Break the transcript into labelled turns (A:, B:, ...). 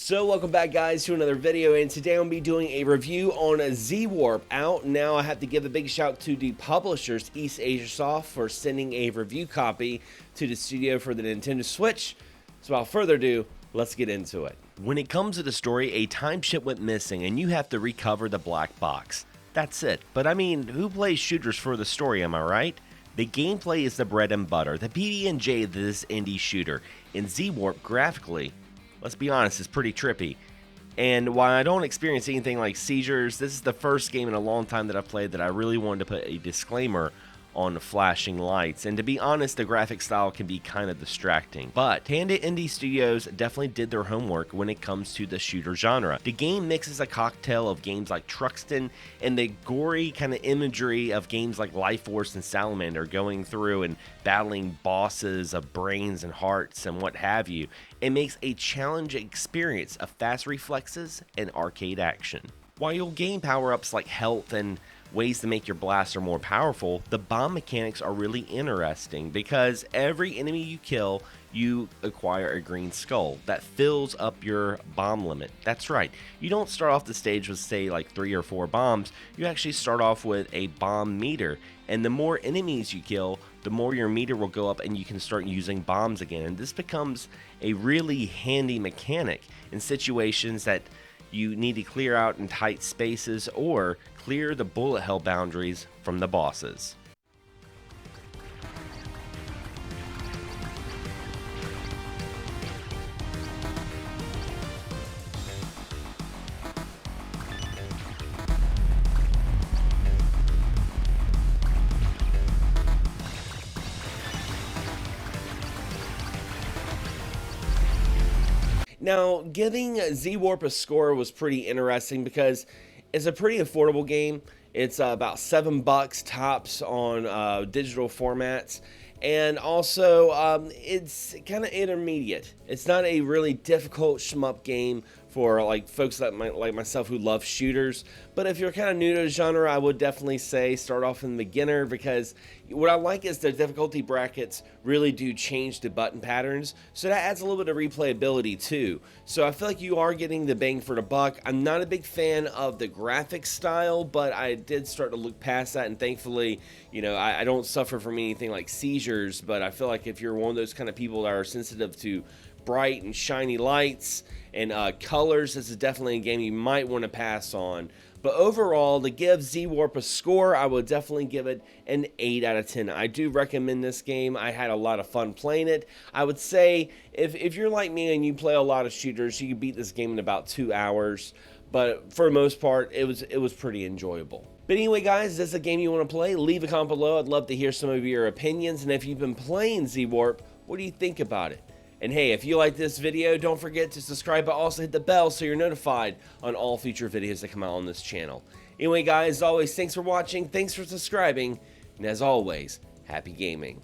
A: So welcome back guys to another video, and today I'm going to be doing a review on a Z-Warp out now. I have to give a big shout to the publishers SHMUP for sending a review copy to the studio for the Nintendo Switch. So without further ado, let's get into it. When it comes to the story, a time ship went missing and you have to recover the black box. That's it. But I mean, who plays shooters for the story, am I right? The gameplay is the bread and butter, the PB&J of this indie shooter, and Z-Warp graphically, let's be honest, it's pretty trippy. And while I don't experience anything like seizures, this is the first game in a long time that I've played that I really wanted to put a disclaimer on flashing lights. And to be honest, the graphic style can be kind of distracting. But Tanda Indie Studios definitely did their homework when it comes to the shooter genre. The game mixes a cocktail of games like Truxton and the gory kind of imagery of games like Life Force and Salamander, going through and battling bosses of brains and hearts and what have you. It makes a challenging experience of fast reflexes and arcade action. While you'll gain power-ups like health and ways to make your blaster more powerful, the bomb mechanics are really interesting because every enemy you kill, you acquire a green skull that fills up your bomb limit. That's right, you don't start off the stage with say like 3 or 4 bombs, you actually start off with a bomb meter, and the more enemies you kill, the more your meter will go up and you can start using bombs again. And this becomes a really handy mechanic in situations that you need to clear out in tight spaces or clear the bullet hell boundaries from the bosses. Now, giving Z-Warp a score was pretty interesting because it's a pretty affordable game. It's about $7 tops on digital formats, and also it's kind of intermediate. It's not a really difficult shmup game for like folks that like myself who love shooters, but if you're kind of new to the genre, I would definitely say start off in the beginner, because what I like is the difficulty brackets really do change the button patterns, so that adds a little bit of replayability too. So I feel like you are getting the bang for the buck. I'm not a big fan of the graphic style, but I did start to look past that, and thankfully, you know, I don't suffer from anything like seizures, but I feel like if you're one of those kind of people that are sensitive to bright and shiny lights and colors, this is definitely a game you might want to pass on. But overall, to give Z-Warp a score, I would definitely give it an 8 out of 10. I do recommend this game. I had a lot of fun playing it. I would say if you're like me and you play a lot of shooters, you can beat this game in about 2 hours. But for the most part, it was pretty enjoyable. But anyway, guys, is this a game you want to play? Leave a comment below. I'd love to hear some of your opinions. And if you've been playing Z-Warp, what do you think about it? And hey, if you like this video, don't forget to subscribe, but also hit the bell so you're notified on all future videos that come out on this channel. Anyway, guys, as always, thanks for watching, thanks for subscribing, and as always, happy gaming.